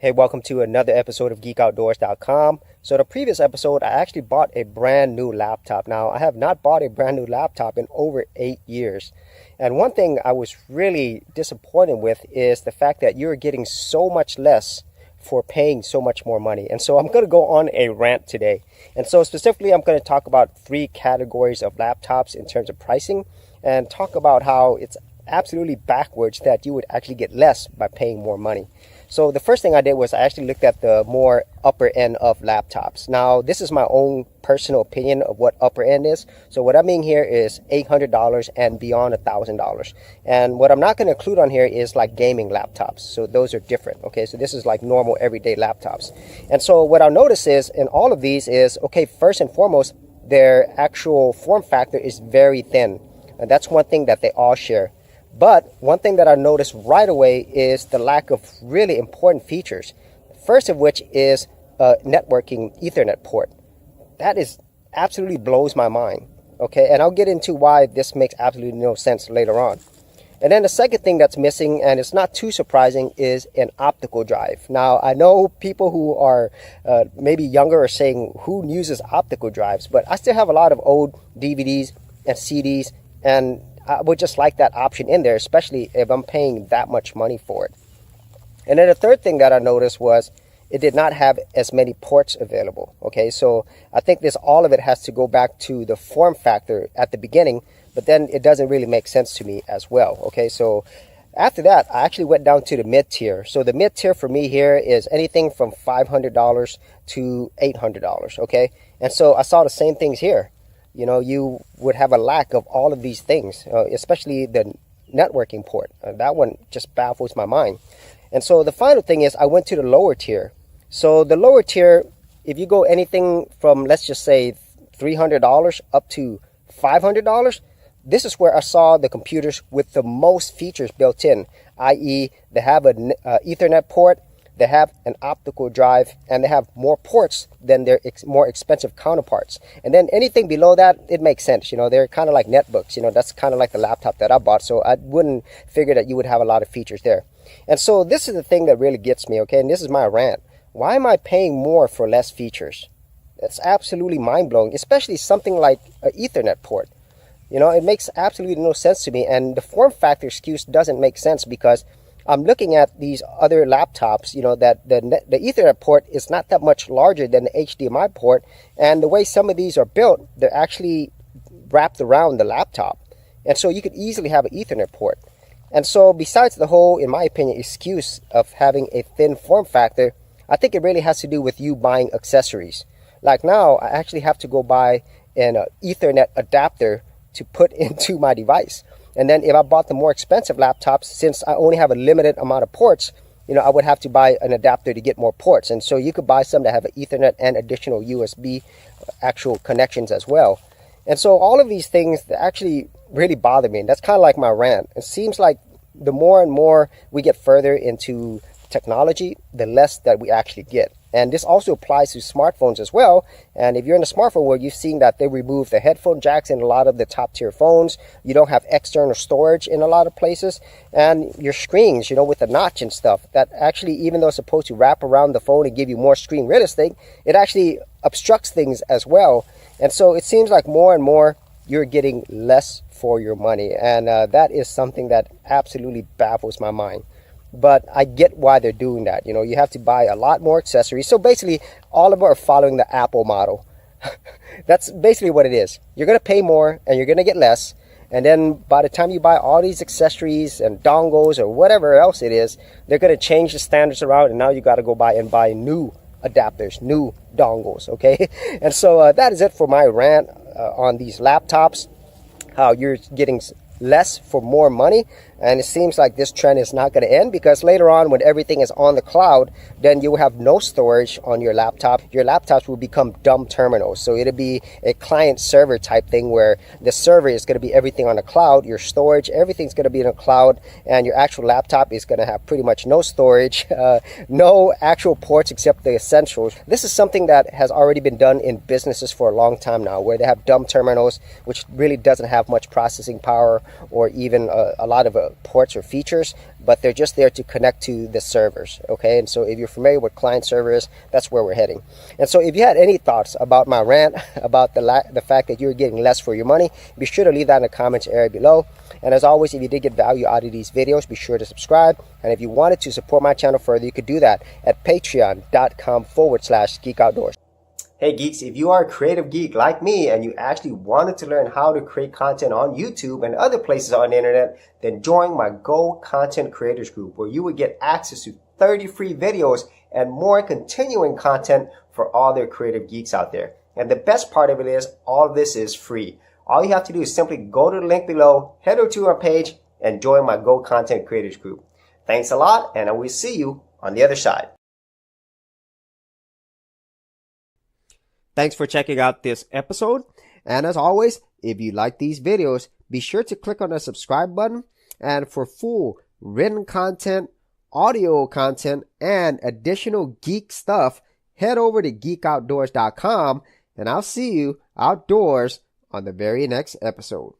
Hey, welcome to another episode of GeekOutdoors.com. So the previous episode, I actually bought a brand new laptop. Now, I have not bought a brand new laptop in over 8 years. And one thing I was really disappointed with is the fact that you're getting so much less for paying so much more money. And so I'm going to go on a rant today. And so specifically, I'm going to talk about 3 categories of laptops in terms of pricing and talk about how it's absolutely backwards that you would actually get less by paying more money. So the first thing I did was I actually looked at the more upper end of laptops. Now, this is my own personal opinion of what upper end is. So what I mean here is $800 and beyond $1,000. And what I'm not going to include on here is like gaming laptops. So those are different. Okay, so this is like normal everyday laptops. And so what I'll notice is in all of these is, okay, first and foremost, their actual form factor is very thin. And that's one thing that they all share. But one thing that I noticed right away is the lack of really important features. First of which is a networking Ethernet port. That is absolutely blows my mind. Okay, and I'll get into why this makes absolutely no sense later on. And then the second thing that's missing, and it's not too surprising, is an optical drive. Now, I know people who are maybe younger are saying, who uses optical drives? But I still have a lot of old DVDs and CDs, and I would just like that option in there, especially if I'm paying that much money for it. And then the third thing that I noticed was it did not have as many ports available. Okay, so I think all of it has to go back to the form factor at the beginning, but then it doesn't really make sense to me as well. Okay, so after that, I actually went down to the mid tier. So the mid tier for me here is anything from $500 to $800. Okay, and so I saw the same things here. You know, you would have a lack of all of these things, especially the networking port. That one just baffles my mind. And so the final thing is I went to the lower tier. So the lower tier, if you go anything from, let's just say, $300 up to $500, this is where I saw the computers with the most features built in, i.e. they have an Ethernet port, they have an optical drive, and they have more ports than their more expensive counterparts. And then anything below that, it makes sense. You know, they're kind of like netbooks. You know, that's kind of like the laptop that I bought. So I wouldn't figure that you would have a lot of features there. And so this is the thing that really gets me, okay? And this is my rant. Why am I paying more for less features? That's absolutely mind-blowing, especially something like an Ethernet port. You know, it makes absolutely no sense to me. And the form factor excuse doesn't make sense because I'm looking at these other laptops, you know, that the Ethernet port is not that much larger than the HDMI port. And the way some of these are built, they're actually wrapped around the laptop. And so you could easily have an Ethernet port. And so besides the whole, in my opinion, excuse of having a thin form factor, I think it really has to do with you buying accessories. Like now, I actually have to go buy an Ethernet adapter to put into my device. And then if I bought the more expensive laptops, since I only have a limited amount of ports, you know, I would have to buy an adapter to get more ports. And so you could buy some that have an Ethernet and additional USB actual connections as well. And so all of these things actually really bother me. And that's kind of like my rant. It seems like the more and more we get further into technology, the less that we actually get. And this also applies to smartphones as well. And if you're in the smartphone world, you've seen that they remove the headphone jacks in a lot of the top tier phones. You don't have external storage in a lot of places. And your screens, you know, with the notch and stuff, that actually, even though it's supposed to wrap around the phone and give you more screen real estate, it actually obstructs things as well. And so it seems like more and more you're getting less for your money. And that is something that absolutely baffles my mind. But I get why they're doing that. You know, you have to buy a lot more accessories. So basically, all of them are following the Apple model. That's basically what it is. You're going to pay more and you're going to get less. And then by the time you buy all these accessories and dongles or whatever else it is, they're going to change the standards around. And now you got to go buy new adapters, new dongles. Okay. And so that is it for my rant on these laptops. How you're getting less for more money. And it seems like this trend is not going to end, because later on, when everything is on the cloud, then you will have no storage on your laptop. Your laptops will become dumb terminals. So it'll be a client server type thing where the server is going to be everything on the cloud. Your storage, everything's going to be in the cloud, and your actual laptop is going to have pretty much no storage, no actual ports except the essentials. This is something that has already been done in businesses for a long time now, where they have dumb terminals, which really doesn't have much processing power or even a lot of ports or features, but they're just there to connect to the servers, okay? And so if you're familiar with client servers, that's where we're heading. And so if you had any thoughts about my rant, about the fact that you're getting less for your money, be sure to leave that in the comments area below. And as always, if you did get value out of these videos, be sure to subscribe. And if you wanted to support my channel further, you could do that at patreon.com/geekoutdoors. Hey geeks, if you are a creative geek like me and you actually wanted to learn how to create content on YouTube and other places on the internet, then join my Go Content Creators group, where you would get access to 30 free videos and more continuing content for all their creative geeks out there. And the best part of it is, all of this is free. All you have to do is simply go to the link below, head over to our page, and join my Go Content Creators group. Thanks a lot, and I will see you on the other side. Thanks for checking out this episode. And as always, if you like these videos, be sure to click on the subscribe button. And for full written content, audio content, and additional geek stuff, head over to geekoutdoors.com, and I'll see you outdoors on the very next episode.